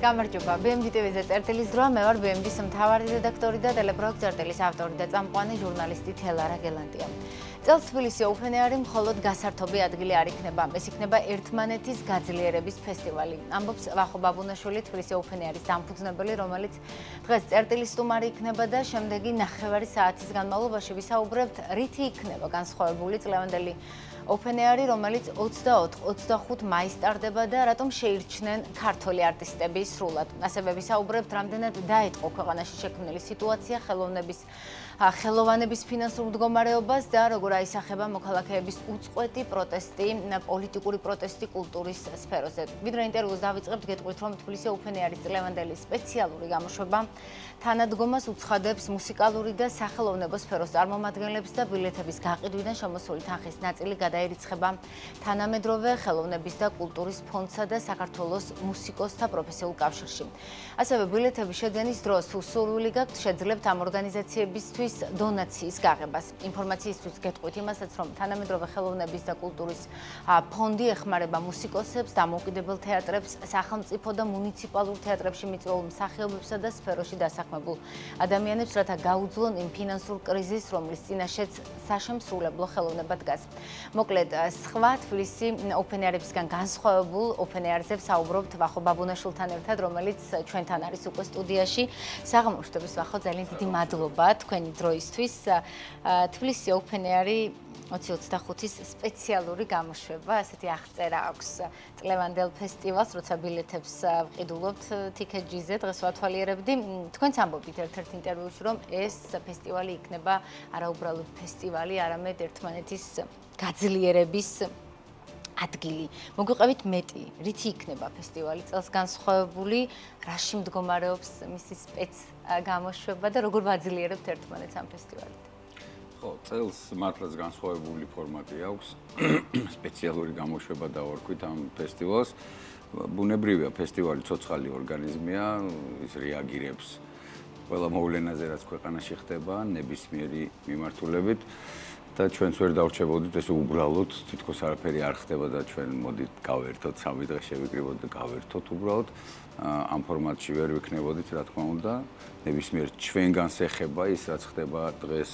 გამარჯობა, BMG TV-ზე წერტილის დროა, მე ვარ BMG-ის მთავარი რედაქტორი და ტელეპროექტ წერტილის ავტორი და წამყვანი ჟურნალისტი თელარა გელანტია. წელს თბილისი Open Air-ი მხოლოდ გასართობი ადგილი არ იქნება, ეს იქნება ერთმანეთის გაძლიერების ფესტივალი. ამბობს ვახო ბაბუნაშვილი, თბილისი Open Air-ის დამფუძნებელი, რომელიც დღეს წერტილის სტუმარი იქნება და შემდეგი 9 საათის განმავლობაში ვისაუბრებთ, რითი იქნება განსხვავებული წლევანდელი Open Air-ი, რომელიც 24-25 მაისს ტარდება და რატომ შეირჩნენ ქართველი არტისტები სრულად. ასევე ვისაუბრებთ, რამდენად დაეთყო ქვეყანაში შექმნილი სიტუაცია ხელოვანების ფინანსურ მდგომარეობას და როგორ აისახება მოქალაქეების უწყვეტი პროტესტი, პოლიტიკური პროტესტი კულტურის სფეროზე. ვიდრე ინტერვიუს დავიწყებთ, გეტყვით, რომ თბილისი Open Air-ის წლევანდელი სპეციალური გამოშვება თანადგომას უცხადებს მუსიკალური და სახელოვნებო სფეროს წარმომადგენლებს და ბილეთების გაყიდვიდან შემოსული თანხის ნაწილი გადაერიცხება თანამედროვე ხელოვნების და კულტურის ფონდსა და საქართველოს მუსიკოსთა პროფესიულ კავშირში. ასევე ბილეთების შეძენის დროს თუ სურვილი გაქვთ, შეძლებთ ამ ორგანიზაციებისთვის დონაციის გაღებას. ინფორმაციისთვის გეტყვით იმასაც, რომ თანამედროვე ხელოვნების და კულტურის ფონდი ეხმარება მუსიკოსებს, დამოუკიდებელ თეატრებს, სახელმწიფო და მუნიციპალურ თეატრებში მიწვეულ მსახიობებსა და სფეროში დასაქმებულ ადამიანებს, რათა გაუძლონ იმ ფინანსურ კრიზისს, რომლის წინაშეც საშემსრულებლო ხელოვნება დგას. მოკლედ, სხვა თბილისი Open Air-ებისგან განსხვავებულ Open Air-ზე ვსაუბრობთ ვახო ბაბუნაშვილთან ერთად, რომელიც ჩვენთან არის უკვე სტუდიაში. საღამოშტების ვახო, ძალიან დიდი მადლობა თქვენი დროისთვის. თბილისი Open Air-ი 2025-ის სპეციალური გამოშვება, ასეთი აღწერა აქვს წლევანდელ ფესტივალს, როცა ბილეთებს ვყიდულობთ TicketJet-ზე, დღეს ვათვალიერებდი. თქვენც ამბობთ ერთ-ერთ ინტერვიუში, რომ ეს ფესტივალი იქნება არაუბრალოდ ფესტივალი, არამედ ერთმანეთის გაძლიერების ადგილი. მოგვიყევით მეტი, რითი იქნება ფესტივალი წელს განსხვავებული, რაში მდგომარეობს მისი გამოშვება და როგორ ვაძლიერებთ ერთმანეთს ამ ფესტივალით? ხო, წელს მართლაც განსხვავებული ფორმატი აქვს. სპეციალური გამოშვება დავარქვით ამ ფესტივალს. ბუნებრივია, ფესტივალი ცოცხალი ორგანიზმია, ის რეაგირებს ყველა მოვლენაზე, რაც ქვეყანაში ხდება, ნებისმიერი მიმართულებით. და ჩვენც ვერ დავრჩებოდით, ეს უბრალოდ თითქოს არაფერი არ ხდება და ჩვენ მოდით გავერთოთ, 3 დღე შევიკრიბოთ და გავერთოთ უბრალოდ. ამ ფორმატში ვერ ვიქნებოდით, რა თქმა უნდა, ნებისმიერ ჩვენგანს ეხება ის, რაც ხდება დღეს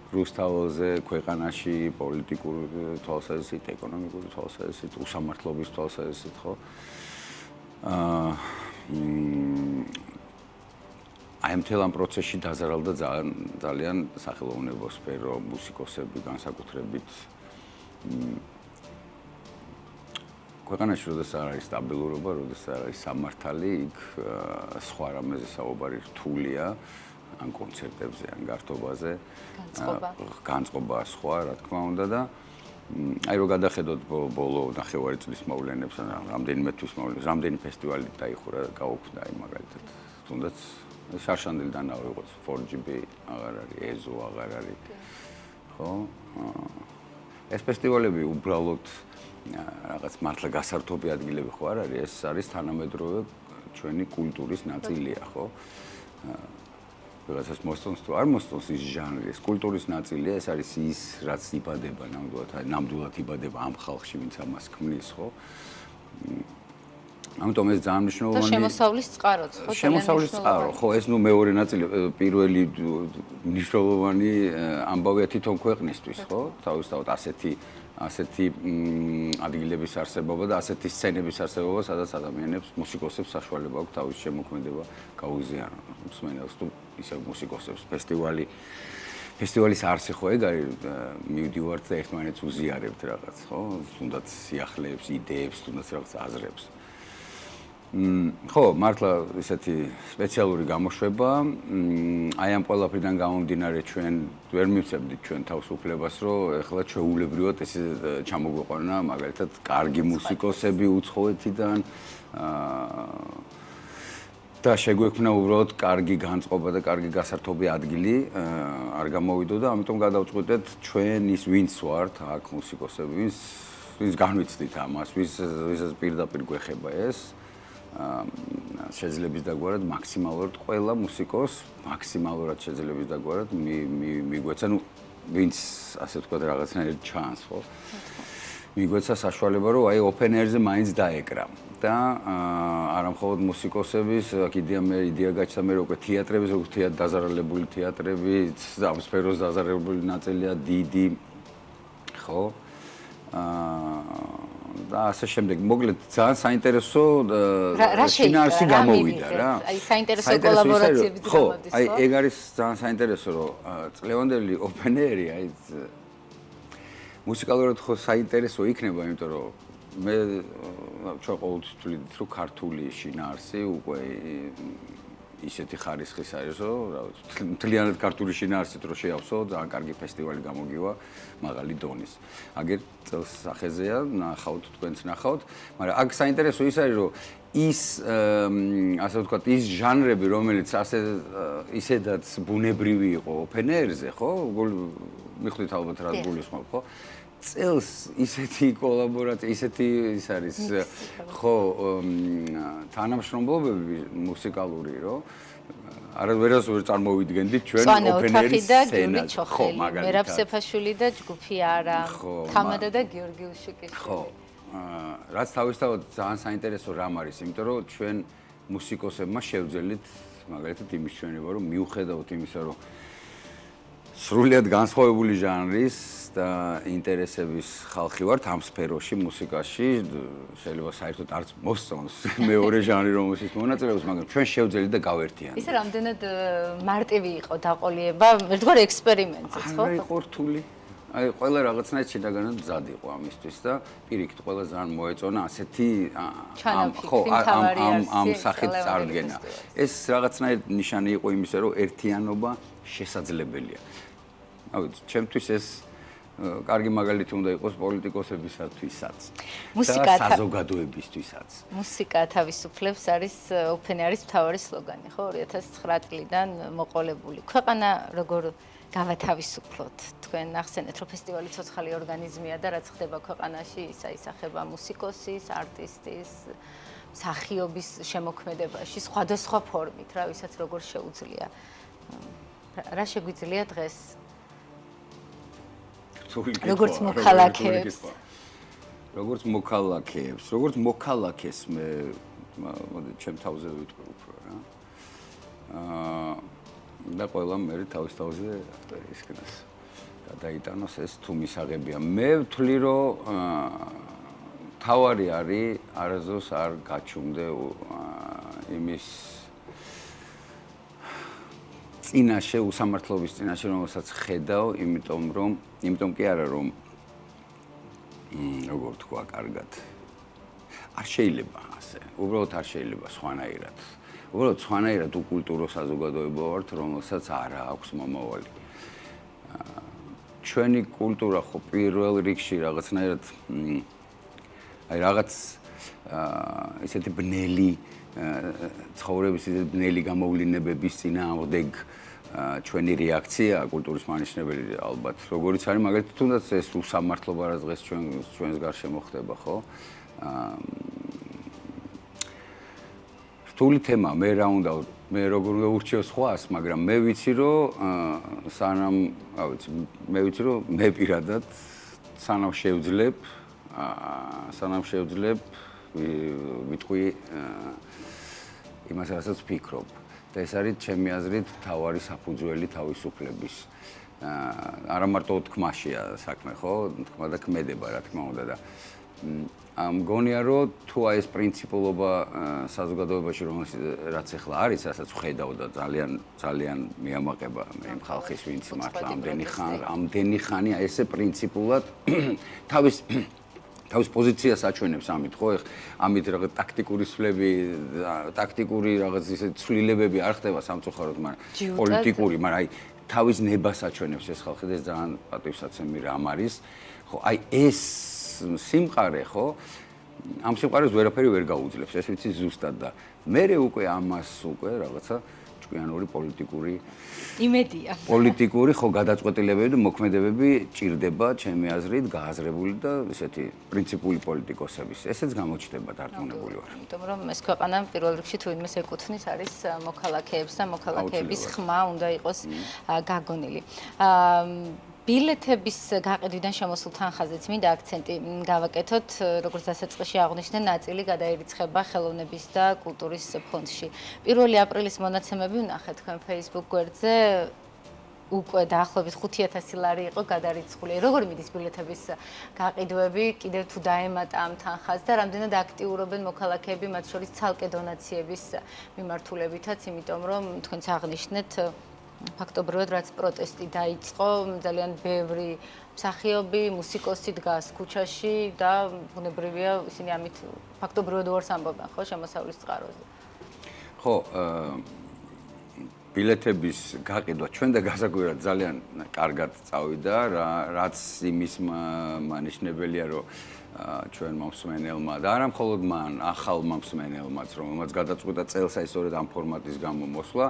რუსთაველზე, ქვეყანაში, პოლიტიკური თვალსაზრისით, ეკონომიკური თვალსაზრისით, უსამართლობის თვალსაზრისით, ხო? აი მთელ ამ პროცესში დაზარალდა ძალიან სახელოვნებო სფერო, მუსიკოსები განსაკუთრებით. ქვეყანაში როდესაც არ არის სტაბილურობა, როდესაც არ არის სამართალი, იქ სხვა რამეზე საუბარი რთულია, ან კონცერტებზე, ან გართობაზე. განწყობა სხვა, რა თქმა უნდა და აი რო გადახედოთ ბოლო ნახევარი წლის მოვლენებს, რამდენიმე თვის მოვლენებს, რამდენი ფესტივალი დაიხურა, გაუქმდა აი მაგალითად. თუნდაც შარშანდელიდან ავიღოთ 4GB აღარ არის, ეზო აღარ არის. ხო? ეს ფესტივალები უბრალოდ რაღაც მართლა გასართობი ადგილები ხო არ არის, ეს არის თანამედროვე ჩვენი კულტურის ნაწილია, ხო? ვიღაცას მოსწონს თუ არ მოსწონს ის ჟანრი, ეს კულტურის ნაწილია, ეს არის ის, რაც იბადება ნამდვილად იბადება ამ ხალხში, ვინც ამას ქმნის, ხო? ამიტომ ეს ძალიან მნიშვნელოვანია. და შემოსავლის წყაროც, ხო? შემოსავლის წყარო, ხო, ეს მეორე ნაწილი, პირველი მნიშვნელოვანი ამბავია თვითონ ქვეყნისთვის, ხო? თავისთავად ასეთი ადგილების არსებობა და ასეთი სცენების არსებობა, სადაც ადამიანებს, მუსიკოსებს საშუალება აქვს თავის შემოქმედება გაუზიარონ. მსმენელს თუ ისე მუსიკოსებს ფესტივალის არსი ხო ეგ არის, მივდივართ და ერთმანეთს უზიარებთ რაღაც, ხო? თუნდაც სიახლეებს, იდეებს, თუნდაც რაღაც აზრებს. ხო, მართლა ესეთი სპეციალური გამოშვება. აი ამ ყველაფრიდან გამომდინარე ჩვენ ვერ მივცემდით ჩვენ თავისუფლებას, რომ ეხლა ჩვეულებრივად ესე ჩამოგვეყვანა მაგალითად კარგი მუსიკოსები უცხოეთიდან და შეგვექმნა უბრალოდ კარგი განწყობა და კარგი გასართობი ადგილი არ გამოვიდო და ამიტომ გადავწყვიტეთ ჩვენ ის ვინც ვართ აქ მუსიკოსები, ვინც განვიცდით ამას, ვისაც პირდაპირ გვეხება ეს შეძლების დაგვარად მაქსიმალურად ყველა მუსიკოს მაქსიმალურად შეძლების დაგვარად მიგვეცა, ну, ვინც ასე ვთქვათ რაღაცნაირად ჩანს, ხო? მიგვეცა საშუალება, რომ აი Open Air-ზე მაინც დაეკრა. და არა მხოლოდ მუსიკოსების, აქ იდეა გაჩნდა მე უკვე თეატრების, როგორც დაზარალებული თეატრები, ამ სფეროს დაზარალებული ნაწილია დიდი, ხო? და ასე შემდეგ. მოკლედ ძალიან საინტერესო შინაარსი გამოვიდა რა. აი საინტერესო კოლაბორაციები გამოდის, ხო? აი ეგ არის ძალიან საინტერესო, რომ წლევანდელი open air-ი, აი მუსიკალურად ხო საინტერესო იქნება, იმიტომ რომ მე ჩვენ ყოველთვის ვთვლით, რომ ქართული შინაარსი უკვე ისეთი ხარისხის არის, რომ მთლიანად ქართული შინაარსით რო შეავსო, ძალიან კარგი ფესტივალი გამოგივა მაღალი დონის. აგერ წელს სახეზეა, ნახავთ, თქვენც ნახავთ, მაგრამ აქ საინტერესო ის არის, რომ ის ასე ვთქვათ, ის ჟანრები, რომელიც ასე ისედაც ბუნებრივი იყო open air-ზე, ხო? მიხვდით ალბათ რა გულისხმობ, ხო? წელს ისეთი კოლაბორაცია, ისეთი ის არის, ხო, თანამშრომლობები მუსიკალური, რომ ვერას ვერ წარმოვიდგენდით ჩვენ open air-ის სცენაზე. ხო, მაგალითად. მერაბ სეფაშვილი და ჯგუფი არა, თამადა და გიორგი უშიკიშვილი. ხო. რაც თავისთავად ძალიან საინტერესო რამ არის, იმიტომ რომ ჩვენ მუსიკოსებმა შევძელით მაგალითად იმის ჩვენება, რომ მიუხედავთ იმისა, რომ სრულიად განსხვავებული ჟანრის და ინტერესების ხალხი ვართ ამ სფეროში, მუსიკაში, შეიძლება საერთოდ არც მოსწონს მეორე ჟანრი, რომელშიც მონაწილეობს, მაგრამ ჩვენ შევძელით და გავერთიანეთ. ისე რამდენად მარტივი იყო დაყოლიება, ერთგვარ ექსპერიმენტზეც, ხო? არა, იყო რთული. აი, ყველა რაღაცნაირად შედაგანად მზად იყო ამისთვის და პირიქით ყველა ძალიან მოეწონა ასეთი ამ სახით წარდგენა. ეს რაღაცნაირად ნიშანი იყო იმისა, რომ ერთიანობა შესაძლებელია. ჩემთვის ეს კარგი მაგალითი უნდა იყოს პოლიტიკოსებისათვისაც და საზოგადოებისთვისაც. მუსიკა თავისუფლებს არის open air-ის მთავარი სლოგანი, ხო? 2009 წლიდან მოყოლებული. ქვეყანა როგორ გავათავისუფლოთ? თქვენ ახსენეთ, რომ ფესტივალი ცოცხალი ორგანიზმია და რაც ხდება ქვეყანაში, ისა ისახება მუსიკოსის, არტისტის, მსახიობის შემოქმედებაში სხვადასხვა ფორმით, რა ვისაც როგორ შეუძლია. რა შეგვიძლია დღეს? როგორც მოქალაქეებს. როგორც მოქალაქეს მე მოდი ჩემ თავზე ვიტყვი უფრო რა. და ყველა მე თავის თავზე ისკნას გადაიტანოს ეს თუ მისაღებია. მე ვთვლი რომ თავარი არის არასდროს არ გაჩუმდე იმის წინაშე უსამართლობის წინაშე რომელსაც ხედავ, იმიტომ კი არა რომ როგორ თქვა კარგად არ შეიძლება ასე. უბრალოდ არ შეიძლება სხვანაირად. უბრალოდ სხვანაირად უკულტურო საზოგადოება ვართ, რომელსაც არ აქვს მომავალი. ჩვენი კულტურა ხო პირველ რიგში რაღაცნაირად აი რაღაც ისეთი ბნელი ცხოვრების ისეთი ბნელი გამოვლინებების წინააღმდეგ ჩვენი რეაქცია კულტურის მანიშნებელი ალბათ როგორიც არის მაგალითად თუნდაც ეს უსამართლობა რაც დღეს ჩვენს გარშემო ხდება ხო რთული თემა მე რა უნდა მე როგორ უნდა ურჩევ სხვას მაგრამ მე ვიცი რომ მე ვიცი რომ მე პირადად სანამ შევძლებ ვიტყვი იმას რასაც ვფიქრობ და ეს არის ჩემი აზრით მთავარი საფუძველი თავისუფლების არა მარტო თქმაშია საქმე ხო თქმა და ქმედება რა თქმა უნდა და მგონია რომ თუ აი ეს პრინციპულობა საზოგადოებაში რაც ახლა არის რასაც ვხედავ და ძალიან მიამაყება მე იმ ხალხის ვინც მართლა ამდენი ხანი აი ესე პრინციპულად თავის პოზიციას აჩვენებს ამით ხო ამით რაღაც ტაქტიკური სვლები ტაქტიკური რაღაც ისე ცვლილებები არ ხდება სამწუხაროდ მაგრამ პოლიტიკური მაგრამ აი თავის ნებას აჩვენებს ეს ხალხი და ეს ძალიან პატივსაცემი რამ არის ხო აი ეს სიმყარე ხო ამ სიმყარეს ვერაფერი ვერ გაუძლებს ეს ვიცი ზუსტად და მე უკვე ამას უკვე რაღაცა ჭკვიანური პოლიტიკური იმედია პოლიტიკური ხო გადაწყვეტილებები და მოქმედებები ჭირდება ჩემი აზრით გააზრებული და ესეთი პრინციპული პოლიტიკოსების ესეც გამოჩნდება დარწმუნებული ვარ იმიტომ რომ ეს ქვეყანა პირველ რიგში თუ იმეს ეკუთვნის არის მოქალაქეებს და მოქალაქეების ხმა უნდა იყოს გაგონილი ბილეთების გაყიდვიდან შემოსულ თანხაზეც მინდა აქცენტი გავაკეთოთ, როგორც დასაწყისში აღვნიშნე, ნაწილი გადაირიცხება ხელოვნების და კულტურის ფონდში. 1 აპრილის მონაცემები ვნახეთ თქვენ Facebook გვერდზე, უკვე დაახლოებით 5,000 ლარი იყო გადარიცხული. როგორი მიდის ბილეთების გაყიდვები, კიდევ თუ დაემატა ამ თანხას და რამდენად აქტიურობენ მოქალაქეები, მათ შორის ცალკე დონაციების მიმართულებითაც, იმიტომ რომ თქვენც აღნიშნეთ ფაქტობრივად რაც პროტესტი დაიწყო, ძალიან ბევრი მსახიობი, მუსიკოსი დგას ქუჩაში და ბუნებრივია ისინი ამით ფაქტობრივად უარს ამბობენ, ხო, შემოსავლის წყაროზე. ხო, ბილეთების გაყიდვა ჩვენ და გასაკვირად ძალიან კარგად წავიდა, რაც იმის მანიშნებელია, რომ ჩვენ მომსმენელმა და არა მხოლოდ მან, ახალმა მსმენელმაც, რომელმაც გადაწყვიტა წელს აი სწორედ ამ ფორმატის გამო მოსვლა,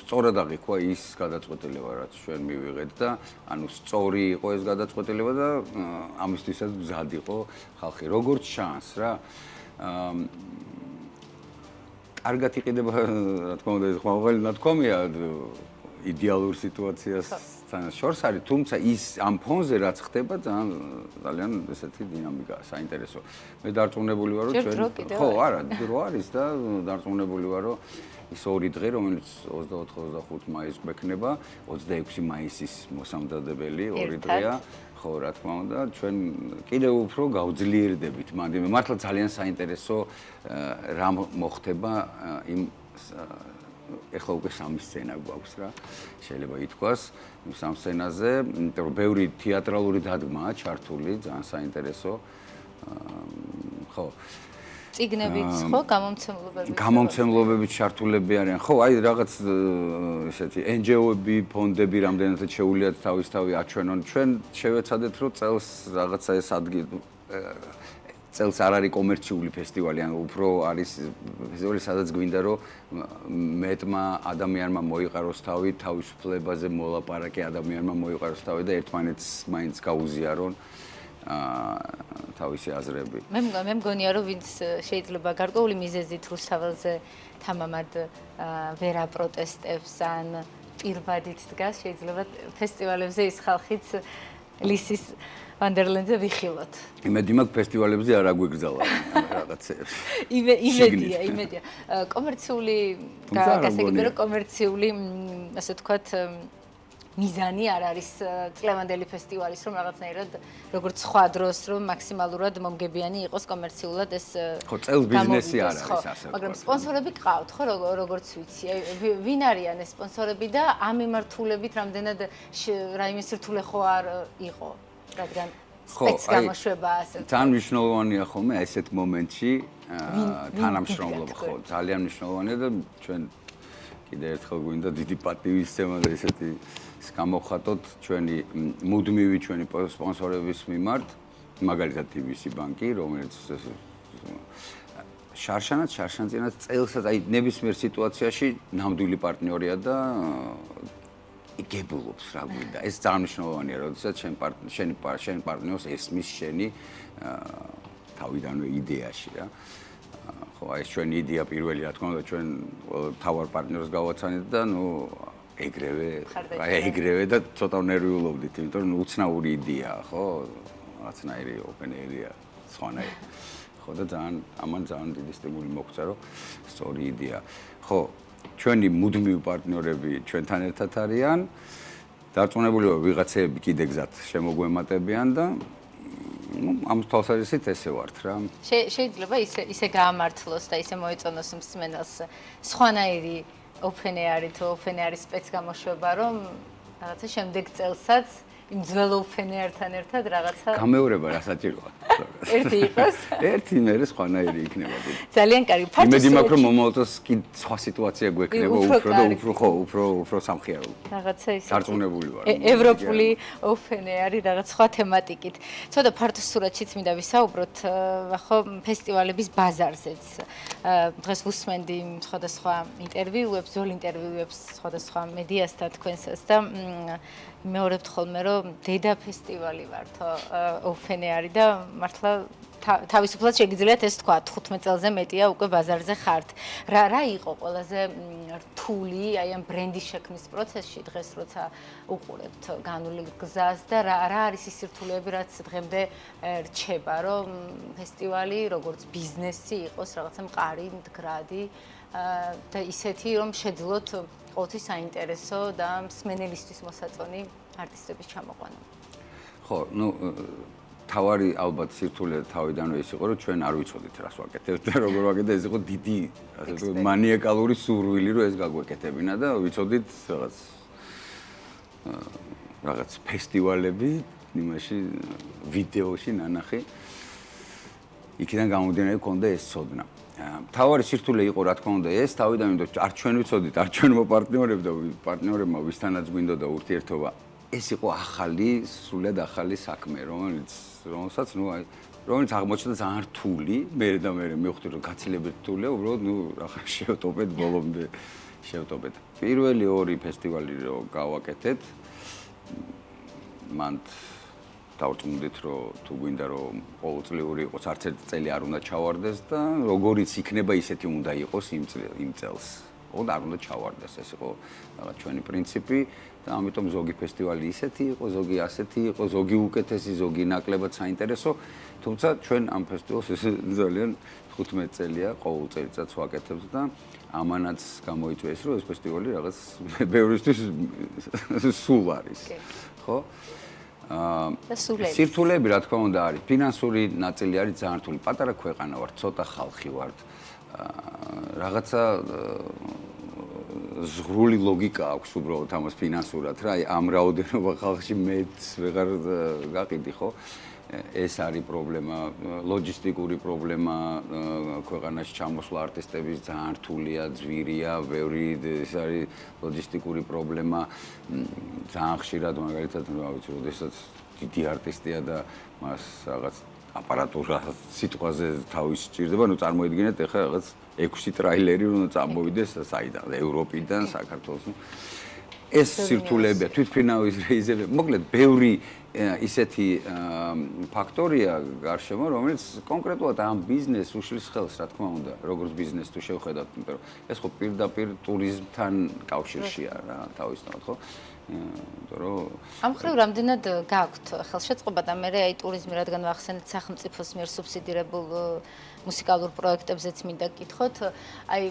სწორად აღიქვა ის გადაწყვეტილება, რაც ჩვენ მივიღეთ და ანუ სწორი იყო ეს გადაწყვეტილება და ამისთვისაც მზად იყო ხალხი. როგორც ჩანს რა, კარგად იყიდება, რა თქმა უნდა, ეს ხმაურელი ნათქვამია იდეალურ სიტუაციასთან შორს არის, თუმცა ის ამ ფონზე რაც ხდება, ძალიან ესეთი დინამიკაა, საინტერესო. მე დარწმუნებული ვარ, რომ ჩვენ ხო, არა, დრო არის და დარწმუნებული ვარ, რომ ის 2 დღე, რომელიც 24-25 მაისს გვექნება, 26 მაისის მოსამზადებელი 2 დღეა. ხო, რა თქმა უნდა, ჩვენ კიდევ უფრო გავძლიერდებით მანდ. მართლა ძალიან საინტერესო რა მოხდება იმ ეხლა უკვე 3 სცენა გვაქვს რა, შეიძლება ითქვას, იმ 3 სცენაზე, იმიტომ რომ ბევრი თეატრალური დადგმაა ჩართული, ძალიან საინტერესო. ხო. წიგნებიც, ხო, გამომცემლობებიც. გამომცემლობებიც ჩართულები არიან. ხო, აი რაღაც ესეთი NGO-ები, ფონდები რამდენადაც შეუძლიათ თავისთავი აჩვენონ. ჩვენ შევეცადეთ, რომ წელს რაღაცა ეს ადგილი წელს არ არის კომერციული ფესტივალი, ანუ უფრო არის ფესტივალი, სადაც გვინდა რომ მეტმა ადამიანმა მოიყაროს თავი, თავისუფლებაზე მოლაპარაკე ადამიანმა მოიყაროს თავი და ერთმანეთს მაინც გაუზიარონ თავისი აზრები. მე მგონია რომ ვინც შეიძლება გარკვეული მიზეზით რუსთაველზე თამამად ვერ აპროტესტებს ან პირბადით დგას, შეიძლება ფესტივალებზე ის ხალხიც ლისის ვანდერლენდზე ვიხილოთ. იმედი მაქვს ფესტივალებზე არ აგვიგზავნ რაღაცეებს. იმედია. კომერციული გასაგებია რომ კომერციული ასე ვთქვათ მიზანი არ არის წლევანდელი ფესტივალის, რომ რაღაცნაირად როგორც სხვა დროს, რომ მაქსიმალურად მომგებიანი იყოს კომერციულად ეს ხო, წელს ბიზნესი არ არის ასე. მაგრამ სპონსორები გყავთ, ხო, როგორც ვიცი. ვინ არიან ეს სპონსორები და ამ მიმართულებით რამდენად რაიმე სირთულე ხო არ იყო, რადგან სპეცგამოშვება ასე. ძალიან მნიშვნელოვანია ხოლმე ესეთ მომენტში თანამშრომლობა, ხო, ძალიან მნიშვნელოვანია და ჩვენ კიდევ ერთხელ გვინდა დიდი პატივისცემა და ესეთი გამოვხატოთ ჩვენი მუდმივი ჩვენი სპონსორების მიმართ, მაგალითად TBC ბანკი, რომელიც შარშანაც წელსაც აი ნებისმიერ სიტუაციაში ნამდვილი პარტნიორია და იგებულობს რა გვინდა. ეს ძალიან მნიშვნელოვანია, როდესაც შენ პარტნიორს ესმის შენი თავიდანვე იდეაში რა. ხო, აი ეს ჩვენი იდეა პირველი, რა თქმა უნდა, ჩვენ თავარ პარტნიორს გავაცანით და ეგრევე და ცოტა ნერვიულობდით, იმიტომ რომ უცნაური იდეაა, ხო? რაღაცნაირი open area, სხვანაირი. ხო და ამან ძალიან დიდი სტიმული მოგვცა, რომ სწორი იდეა. ხო, ჩვენი მუდმივი პარტნიორები ჩვენთან ერთად არიან. დარწმუნებული ვარ, ვიღაცეები კიდე გზად შემოგვემატებიან და ამ თვალსაზრისით ესე ვართ რა. შეიძლება ისე გაამართლოს და ისე მოეწონოს მსმენელს სხვანაირი open air-ი თუ open air-ის სპეცგამოშვება, რომ რაღაცა შემდეგ წელსაც იმ ძველ open air-თან ერთად რაღაცა გამეორება რა საჭიროა. ერთი იყოს. ერთი მერე სხვანაირი იქნება. ძალიან კარგი. იმედი მაქვს რომ მომავალს კი სხვა სიტუაცია გვექნება უფრო სამხიარო. რაღაცა ისე. დარწმუნებული ვარ. ევროპული open air-ი რაღაც სხვა თემატიკით. ცოტა ფართო სურათშიც მინდა ვისაუბროთ, ხო, ფესტივალების ბაზარზეც. დღეს ვუსმენდი სხვადასხვა ინტერვიუებს, ზოლ ინტერვიუებს სხვადასხვა მედიასთან თქვენსას და მეორებთ ხოლმე რომ დედა ფესტივალი ვართო open air-ი და მართლა თავისუფლად შეგიძლიათ ეს თქვა 15 წელზე მეტია უკვე ბაზარზე ხართ. რა იყო ყველაზე რთული აი ამ ბრენდის შექმნის პროცესში დღეს როცა უყურებთ განული გზას და რა არის ის სირთულეები რაც დღემდე რჩება რომ ფესტივალი როგორც ბიზნესი იყოს რაღაცა მყარი, მდგრადი და ისეთი რომ შეძლოთ ყოველთვის საინტერესო და მსმენელისთვის მოსაწონი არტისტების ჩამოყვანა. ხო, თავარი ალბათ სირთულე თავიდანვე ის იყო, რომ ჩვენ არ ვიცოდით რას ვაკეთებთ და როგორ ვაკეთებთ, ეს იყო დიდი, ასე ვთქვათ, მანიაკალური სურვილი, რომ ეს გაგვეკეთებინა და ვიცოდით რაღაც ფესტივალები, იმაში ვიდეოში ნანახი. იქიდან გამომდინარე გქონდა ეს ცოდნა. თავარი სირთულე იყო, რა თქმა უნდა, ეს თავიდან არ ჩვენ ვიცოდით, არ ჩვენმა პარტნიორებმა ვისთანაც გვინდოდა ურთიერთობა. ეს იყო ახალი, სრულად ახალი საქმე, რომელსაც რომელიც აღმოჩნდა ძალიან რთული, მერე და მერე მივხვდი რომ გაცილებით რთულია, უბრალოდ ახლა შევტოპეთ ბოლომდე შევტოპეთ. პირველი ორი ფესტივალი რო გავაკეთეთ, მან დავწმუნდით რომ თუ გვინდა რომ ყოველწლიური იყოს, არც ერთი წელი არ უნდა ჩავარდეს და როგორიც იქნება ისეთი უნდა იყოს იმ წელს. და არ უნდა ჩავარდეს, ეს იყო რაღაც ჩვენი პრინციპი და ამიტომ ზოგი ფესტივალი ისეთი იყო, ზოგი ასეთი იყო, ზოგი უკეთესი, ზოგი ნაკლებად საინტერესო, თუმცა ჩვენ ამ ფესტივალს ძალიან 15 წელია ყოველ წელიწადს ვაკეთებთ და ამანაც გამოიწვიეს, რომ ეს ფესტივალი რაღაც ბევრისთვის სულ არის. ხო? სირთულეები რა თქმა უნდა არის. ფინანსური ნაწილი არის ძალიან რთული. პატარა ქვეყანა ვართ, ცოტა ხალხი ვართ. რაღაცა ზღვრული ლოგიკა აქვს უბრალოდ ამას ფინანსურად რა, აი ამ რაოდენობა ხალხში მეც ვეღარ გაყიდი ხო? ეს არის პრობლემა, ლოჯისტიკური პრობლემა, ქვეყანაში ჩამოსვლა არტისტების ძალიან რთულია, ძვირია, ბევრი ეს არის ლოჯისტიკური პრობლემა, ძალიან ხშირად მაგალითად, რა ვიცი, როდესაც დიდი არტისტია და მას რაღაც აპარატურა სიტყვაზე თავის სჭირდება, წარმოიდგინეთ ახლა რაღაც 6 ტრაილერი უნდა წამოვიდეს საიდან, ევროპიდან, საქართველოს. ეს სირთულეებია, თვითმფრინავის რეიზები, მოკლედ ბევრი ისეთი ფაქტორია გარშემო, რომელიც კონკრეტულად ამ ბიზნესს უშლის ხელს, რა თქმა უნდა, როგორც ბიზნეს თუ შევხედავთ, იმიტომ რომ ეს ხო პირდაპირ ტურიზმთან კავშირშია რა, თავისთავად, ხო? ამ ხრივ რამდენად გაქვთ ხელშეწყობა და მე აი ტურიზმი რადგან ვახსენეთ სახელმწიფოს მიერ სუბსიდირებულ მუსიკალურ პროექტებზეც მინდა გკითხოთ, აი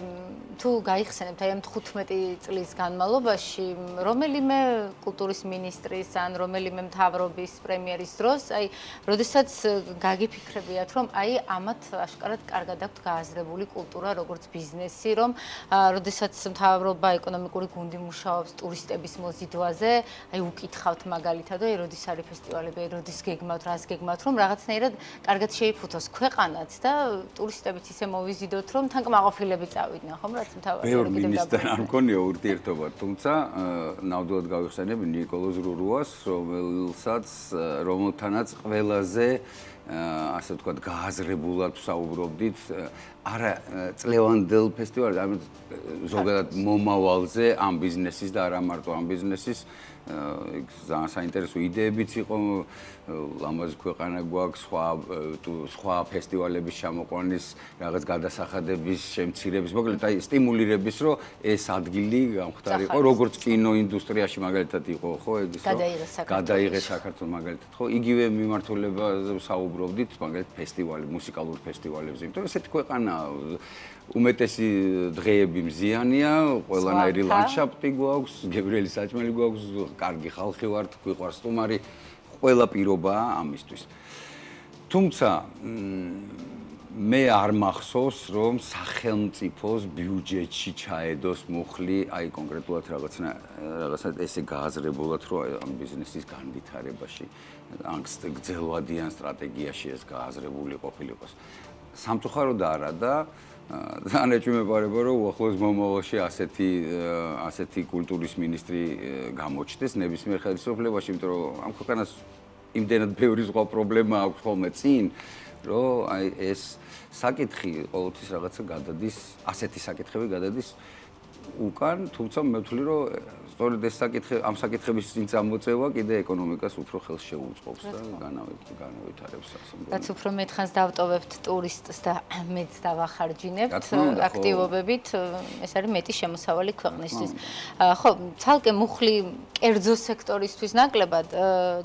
თუ გაიხსენებთ აი ამ 15 წლის განმავლობაში რომელიმე კულტურის მინისტრის ან რომელიმე მთავრობის პრემიერის დროს, აი როდესაც გაგიფიქრებიათ, რომ აი ამათ აშკარად კარგად აქვთ გააზრებული კულტურა როგორც ბიზნესი, რომ როდესაც მთავრობა ეკონომიკური გუნდი მუშაობს ტურისტების მოზიდვაზე, აი უკითხავთ მაგალითად, აი როდის არის ფესტივალები, აი როდის გეგმავთ, რას გეგმავთ, რომ რაღაცნაირად კარგად შეიფუთოს ქვეყანაც და ტურისტებიც ისე მოვიზიდოთ, რომ თან კმაყოფილები წავიდნენ, ხომ, რაც მთავარი. ბევრ მინისტრთან არ მქონია ურთიერთობა, თუმცა ნამდვილად გავიხსენებ ნიკოლოზ რურუას, რომელთანაც ყველაზე ასე ვთქვათ, გააზრებულად ვსაუბრობდით, არა წლევანდელ ფესტივალზე, არამედ ზოგადად მომავალზე ამ ბიზნესის და არა მარტო ამ ბიზნესის ძალიან საინტერესო იდეებიც იყო, ლამაზი ქვეყანა გვაქვს, სხვა ფესტივალების ჩამოყვანის, რაღაც გადასახადების, შემცირების, მოკლედ აი სტიმულირების, რომ ეს ადგილი გამختارიყო, როგორც კინოინდუსტრიაში მაგალითად იყო, ხო, ეგ ის გადაიღეს საქართველოს მაგალითად, ხო, იგივე მიმართულებაზე ვსაუბრობდით, მაგალითად ფესტივალი, მუსიკალური ფესტივალებზე, იმიტომ რომ ესეთი ქვეყანა უმეტესი დღეები მზიანია, ყველანაირი ლანდშაფტი გვაქვს, გებრიელი საჭმელი გვაქვს, კარგი ხალხი ვართ, გვიყვარს სტუმარი, ყველა პირობაა ამისთვის. თუმცა მე არ მახსოვს, რომ სახელმწიფოს ბიუჯეტში ჩაედოს მუხლი, აი კონკრეტულად რაღაცა ესე გააზრებულად, რომ ამ ბიზნესის განვითარებაში, ან გრძელვადიან სტრატეგიაში ეს გააზრებული ყოფილიყოს. სამწუხაროდ არა და ძალიან ეჭვმეპარება, რომ უახლოეს მომავალში ასეთი კულტურის მინისტრი გამოჩნდეს ნებისმიერ ხელისუფლებაში, იმიტომ რომ ამ ქვეყანას იმდენად ბევრი სხვა პრობლემა აქვს ხოლმე წინ, რომ აი ეს საკითხი ყოველთვის რაღაცა გადადის, ასეთი საკითხები გადადის უკან, თუმცა მე ვთვლი, რომ სწორედ ეს ამ საკითხების წინ წამოწევა კიდე ეკონომიკას უფრო ხელს შეუწყობს და განავითარებს სასამართლოს. რაც უფრო მეტხანს დავტოვებთ ტურისტს და მეც დავახარჯინებთ აქტივობებით, ეს არის მეტი შემოსავალი ქვეყნისთვის. ხო, ცალკე მუხლი კერძო სექტორისთვის ნაკლებად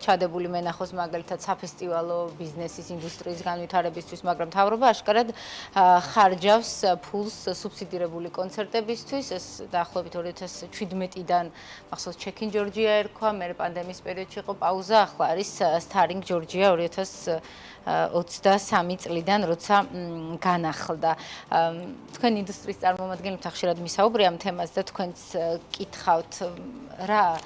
ჩადებული მენახოს მაგალითად საფესტივალო ბიზნესის ინდუსტრიის განვითარებისთვის, მაგრამ მთავრობა აშკარად ხარჯავს ფულს სუბსიდირებული კონცერტებისთვის. ეს დაახლოებით 2017-დან მახსოვს ჩეკინ ჯორჯია ერქვა, მერე პანდემიის პერიოდში იყო პაუზა, ახლა არის სტარინგ ჯორჯია 2023 წლიდან, როცა განახლდა. თქვენ ინდუსტრიის წარმომადგენლებთან ხშირად მისაუბრე ამ თემას და თქვენც კითხავთ რა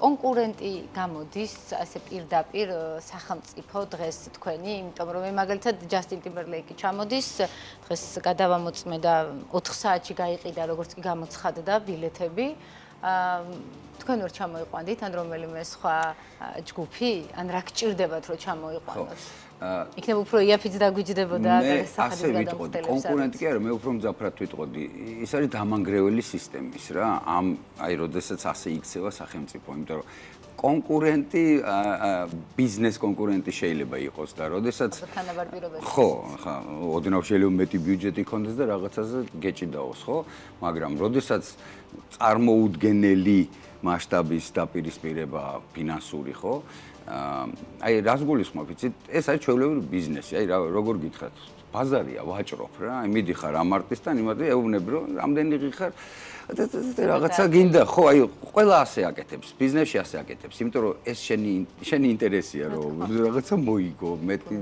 კონკურენტი გამოდის ასე პირდაპირ სახელმწიფო დღეს თქვენი, იმიტომ რომ მაგალითად ჯასტინ ტიმბერლეიკი ჩამოდის, დღეს გადავამოწმე და 4 საათში გაიყიდა როგორც კი გამოცხადდა ბილეთები. თქვენ ვერ ჩამოიყვანდით ან რომელიმე სხვა ჯგუფი, ან რა გჭირდებათ რომ ჩამოიყვანოთ? იქნებ უფრო იაფიც დაგვიჯდებოდა და სახადის გადამხდელებს. კონკურენტი კი არა, მე უფრო მძაფრად ვიტყოდი. ის არის დამანგრეველი სისტემის რა, როდესაც ასე იქცევა სახელმწიფო, იმიტომ რომ კონკურენტი, ბიზნეს კონკურენტი შეიძლება იყოს და როდესაც თანაბარ პირობებში. ხო, ხა, ოდნავ შეიძლება მეტი ბიუჯეტი ქონდეს და რაღაცაზე გეჭიდაოს, ხო? მაგრამ როდესაც წარმოუდგენელი მასშტაბის დაპირისპირება ფინანსური, ხო? რას გულისხმობ, იცით? ეს არის ჩვეულებრივი ბიზნესი, როგორ გითხრათ? ბაზარია, ვაჭრობ რა, მიდიხარ ამ არტისტთან, იმადი ეუბნები რომ რამდენი ღიხარ რაღაცა გინდა, ხო, ყველა ასე აკეთებს, ბიზნესში ასე აკეთებს, იმიტომ რომ ეს შენი ინტერესია, რომ რაღაცა მოიგო, მეტი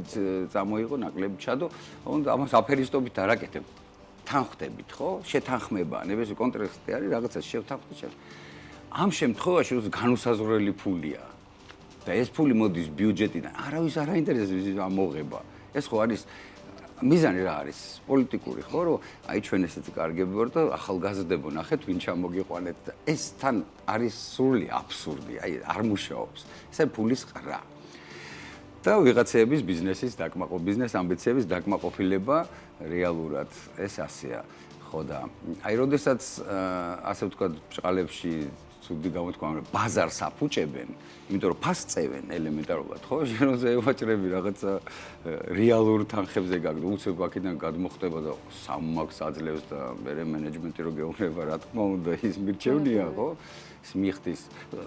წამოიღო, ნაკლები ჩადო, ამას აფერისტობით არ აკეთებ. თან ხვდებით, ხო? შეთანხმება, ნებისმიერ კონტრაქტი არის, რაღაცა შევთანხმდით. ამ შემთხვევაში რომ განუსაზღვრელი ფულია და ეს ფული მოდის ბიუჯეტიდან, არავის არ აინტერესებს ის ამოღება. ეს ხო არის მიზანი რა არის? პოლიტიკური ხო, რომ ჩვენ ესეთი კარგები ვარ და ახალგაზრდებო ნახეთ, ვინ ჩამოგიყვანეთ და ეს თან არის სრული აბსურდი, არ მუშაობს. ეს არის ფულის ყრა. და ვიღაცების ბიზნესის ბიზნეს ამბიციების დაკმაყოფილება რეალურად ეს ასეა. ხო და როდესაც ასე ვთქვათ, ბჭყალებში ცუდი გამოთქვა, რომ ბაზარს აფუჭებენ, იმიტომ რომ ფასს წევენ ელემენტარულად, ხო? შენოზე ევაჭრები რაღაცა რეალურ თანხებზე გაგდო, უცებ აქედან გადმოხდება და სამმაგს აძლევს და მერე მენეჯმენტი რო გეუბნება, რა თქმა უნდა, ის მირჩევნია, ხო? ის მიხდის.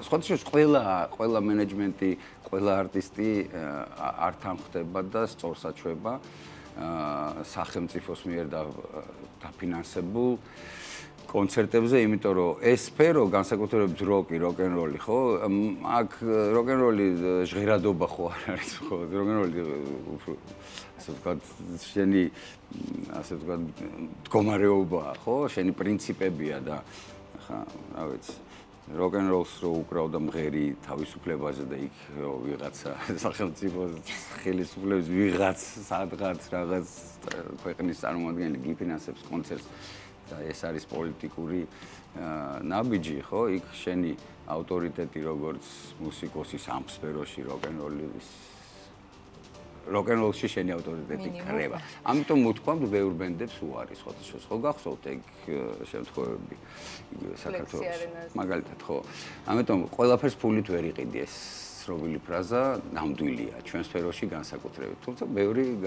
სხვადასხვა ყველა მენეჯმენტი, ყველა არტისტი არ თანხდება და სწორს აჩვევა სახელმწიფოს მიერ დაფინანსებულ კონცერტებზე, იმიტომ რომ ეს სფერო, განსაკუთრებით როკ-ენ-როლი, ხო? აქ როკ-ენ-როლი ჟღერადობა ხო არ არის, ხო? როკ-ენ-როლი უფრო ასე ვთქვათ, შენი ასე ვთქვათ, მდგომარეობაა, ხო? შენი პრინციპებია და ხა, რა ვიცი, როკ-ენ-როლს რო უკრავდა მღერი თავისუფლებაზე და იქ ვიღაცა სახელმწიფოს ხელისუფლების ვიღაც სადღაც რაღაც ქვეყნის წარმომადგენელი გიფინანსებს კონცერტს და ეს არის პოლიტიკური ნაბიჯი, ხო? იქ შენი ავტორიტეტი როგორც მუსიკოსის ამ სფეროში როკ-ენ-როლში შენი ავტორიტეტი კრება. ამიტომ მოთქვამთ ბევრ ბენდებს უარის, ხო გახსოვთ ეგ შემთხვევები საქართველოს. მაგალითად, ხო. ამიტომ ყველაფერს ფულით ვერ იყიდი ეს სროვილი ფრაზა, ნამდვილია ჩვენ სფეროში განსაკუთრებით, თუმცა ბევრი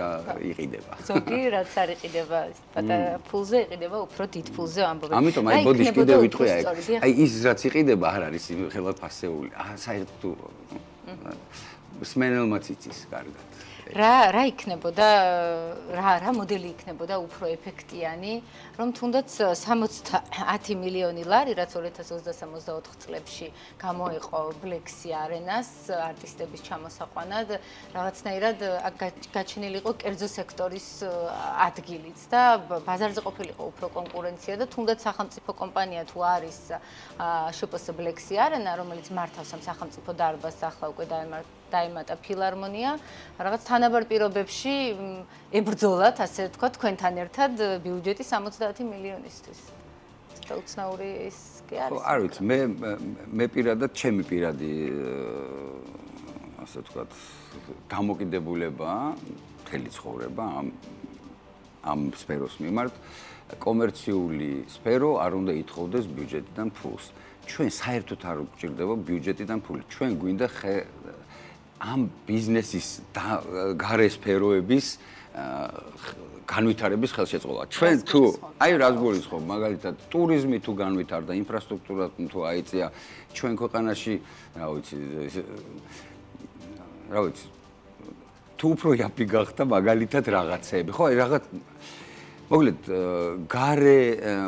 იყიდება. ზოგი რაც არ იყიდება, პატარა ფულზე იყიდება, უფრო დიდ ფულზე ამბობენ. ამიტომ ბოდიშ კიდე ვიტყვია ეგ. ის რაც იყიდება არ არის ხელად ფასეული. საერთოდ სმენელმაც იცის კარგად. რა იქნებოდა, რა მოდელი იქნებოდა უფრო ეფექტიანი, რომ თუნდაც 70 მილიონი ლარი, რაც 2023-24 წლებში გამოიყო ბლექსი არენას არტისტების ჩამოსაყვანად, რაღაცნაირად გაჩენილიყო კერძო სექტორის ადგილიც და ბაზარზე ყოფილიყო უფრო კონკურენცია და თუნდაც სახელმწიფო კომპანია თუ არის შპს ბლექსი არენა, რომელიც მართავს ამ სახელმწიფო დარბაზს, ახლა უკვე დაემატა ფილარმონია, რაღაც თანაბარ პირობებში ებრძოლათ, ასე ვთქვათ, თქვენთან ერთად ბიუჯეტი 70 მილიონისთვის. და უცნაური ის კი არის. არ ვიცი, მე პირადად, ჩემი პირადი ასე ვთქვათ, დამოკიდებულება, მთელი ცხოვრება ამ სფეროს მიმართ კომერციული სფერო არ უნდა ითხოვდეს ბიუჯეტიდან ფულს. ჩვენ საერთოდ არ გვჭირდება ბიუჯეტიდან ფული. ჩვენ გვინდა ამ ბიზნესის გარე სფეროების განვითარების ხელშეწყობა. ჩვენ თუ აი რას გულისხმობ, მაგალითად, ტურიზმი თუ განვითარდა, ინფრასტრუქტურა თუ აიწია ჩვენ ქვეყანაში, რა ვიცი, თუ უფრო იაფი გახდა მაგალითად რაღაცეები, ხო, აი რაღაც მოკლედ გარე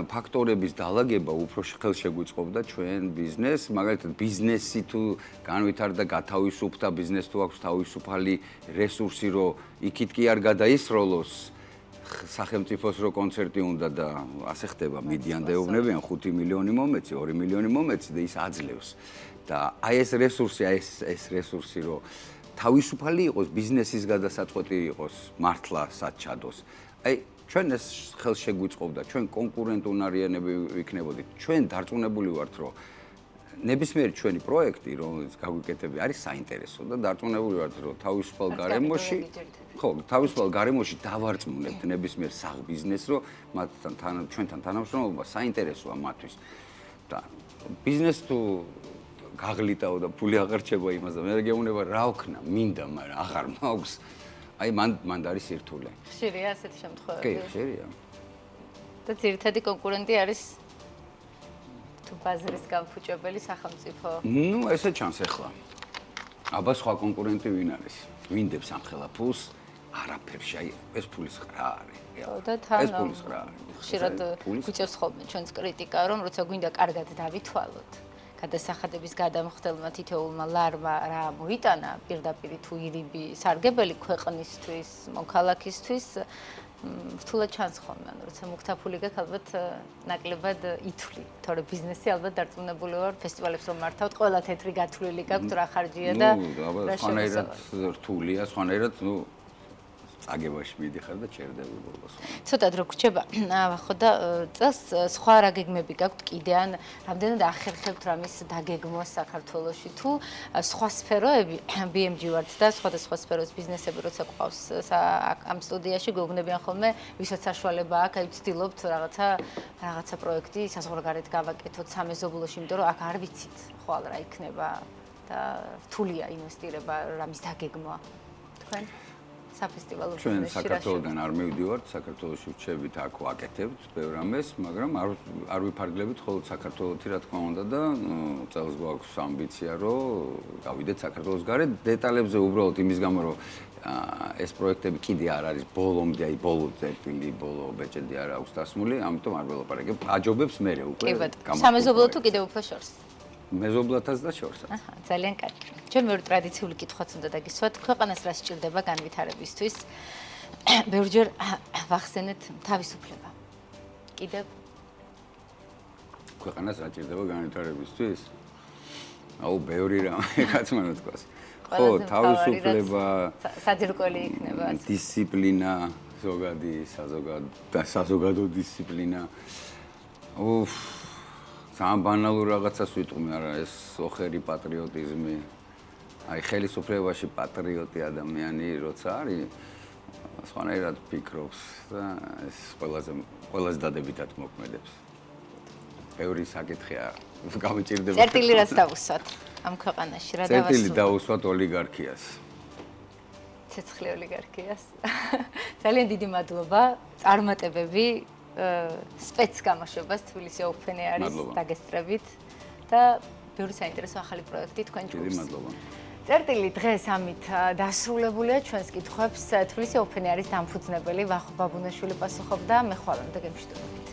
ფაქტორების დალაგება უფრო ხელშეგვიწყობდა ჩვენ ბიზნესს, მაგალითად ბიზნესი თუ განვითარდა, გათავისუფლდა, ბიზნეს თუ აქვს თავისუფალი რესურსი, რომ იქით კი არ გადაისროლოს სახელმწიფოს რო კონცერტი უნდა და ასე ხდება, მიდიანდეობნებიან 5 მილიონი მომეცი, 2 მილიონი მომეცი და ის აძლევს. და აი ეს რესურსი, ეს რესურსი რო თავისუფალი იყოს, ბიზნესის გადასაწყვეტი იყოს, მართლა საჩადოს. აი ჩვენ ეს ხელს შეგვიწყობდა, ჩვენ კონკურენტუნარიანები ვიქნებოდით. ჩვენ დარწმუნებული ვართ, რომ ნებისმიერი ჩვენი პროექტი, რომელიც გაგვიკეთები, არის საინტერესო და დარწმუნებული ვართ, რომ თავისუფალ გარემოში, ხო, თავისუფალ გარემოში დავარწმუნებთ ნებისმიერ ბიზნესს, რომ მათთან ჩვენთან თანამშრომლობა საინტერესოა მათთვის. და ბიზნეს თუ გაღლიტაო და ფული აღარ რჩება იმას და მე გეუბნება რა ვქნა, მინდა, მაგრამ აღარ მაქვს. აი მან არის სირთულე. ხშირია ასეთი შემთხვევები? კი, ხშირია. და ძირითადი კონკურენტი არის თუ ბაზრის განფუჭებელი სახელმწიფო. ნუ ესე ჩანს ახლა. აბა სხვა კონკურენტი ვინ არის? ვინდებს ამ ხელა ფულს? არაფერში, აი ეს ფულის ხრა არის. და თან ეს ფულის ხრა არის. ხშირად გვიწევს ხოლმე ჩვენს კრიტიკა, რომ როცა გვინდა კარგად დავითვალოთ. გადასახადების გადამხდელმა თითოეულმა ლარმა რა მოიტანა პირდაპირ თუ ირიბი სარგებელი ქვეყნისთვის, მოქალაქისთვის, რთულად ჩანს ხოლმე, ანუ როცა მუქთაფული გაქვს, ალბათ ნაკლებად ითვლი, თორე ბიზნესი ალბათ დარწმუნებული ვარ ფესტივალებს რომ მართავთ, ყველა თეთრი გათვლილი გაქვთ, რა ხარჯია და რა სხვანაირად რთულია, სხვანაირად, ნუ წაგებაში მიდიხარ და ჩერდები ბოლოს. ცოტა დრო გრჩება, ხო და წელს სხვა რა გეგმები გაქვთ კიდე ან რამდენად ახერხებთ რამის დაგეგმვა საქართველოში თუ სხვა სფეროები BMG ვართ და სხვადასხვა სფეროს ბიზნესები როცა გვყავს ამ სტუდიაში გვეუბნებიან ხოლმე ვისაც საშუალება აქვს, აი ვცდილობთ რაღაცა პროექტი საზღვარგარეთ გავაკეთოთ სამეზობლოში, იმიტომ რომ აქ არ ვიცით ხვალ რა იქნება და რთულია ინვესტირება რამის დაგეგმვა. თქვენ საფესტივალო ჩვენ საქართველოდან არ მივდივართ, საქართველოში ვჩებით, აქ ვაკეთებთ ბევრ რამეს, მაგრამ არ ვიფარგლებით მხოლოდ საქართველოთი, რა თქმა უნდა და წელს გვაქვს ამბიცია, რომ გავიდეთ საქართველოს გარეთ. დეტალებზე უბრალოდ იმის გამო, რომ ეს პროექტები კიდე არ არის ბოლომდე, აი ბოლო წერტილი, ბოლო ბეჭედი არ აქვს დასმული, ამიტომ არ ველაპარაკებ. აჯობებს მერე უკვე. კი ბატონო. სამეზობლო თუ კიდევ უფრო შორს. მეზობლათაც და შორსაც. ძალიან კარგი. ჩვენ მეორე ტრადიციული კითხვაც უნდა დაგისვათ. ქვეყანას რა სჭირდება განვითარებისთვის? ბევრჯერ ვახსენეთ თავისუფლება. კიდევ ქვეყანას რა სჭირდება განვითარებისთვის? აუ, ბევრი რამე კაცმანო თქვას. ხო, თავისუფლება, საძირკველი იქნება. დისციპლინა, საზოგადო დისციპლინა. უფ ძალიან ბანალურ რაღაცას ვიტყვი, მაგრამ ეს ოხერი პატრიოტიზმი. აი ხელისუფლებაში პატრიოტი ადამიანი როცა არის, სხვანაირად ფიქრობს და ეს ყველაზე დადებითად მოქმედებს. ბევრი საკითხია გამიჭირდება. წერტილი რაც დავუსვათ ამ ქვეყანაში, რა დავასრულოთ? წერტილი დავუსვათ ოლიგარქიას. ცეცხლი ოლიგარქიას. ძალიან დიდი მადლობა. წარმატებები სპეც გამოშვებას თბილისი Open Air-ის დაგესწრებით და ბევრი საინტერესო ახალი პროექტი თქვენ ჯგუფს. დიდი მადლობა. წერტილი დღეს ამით დასრულებულია ჩვენს კითხვებს თბილისი Open Air-ის დამფუძნებელი ვახო ბაბუნაშვილი პასუხობდა, მე ხვალამდე გემშვიდობებით.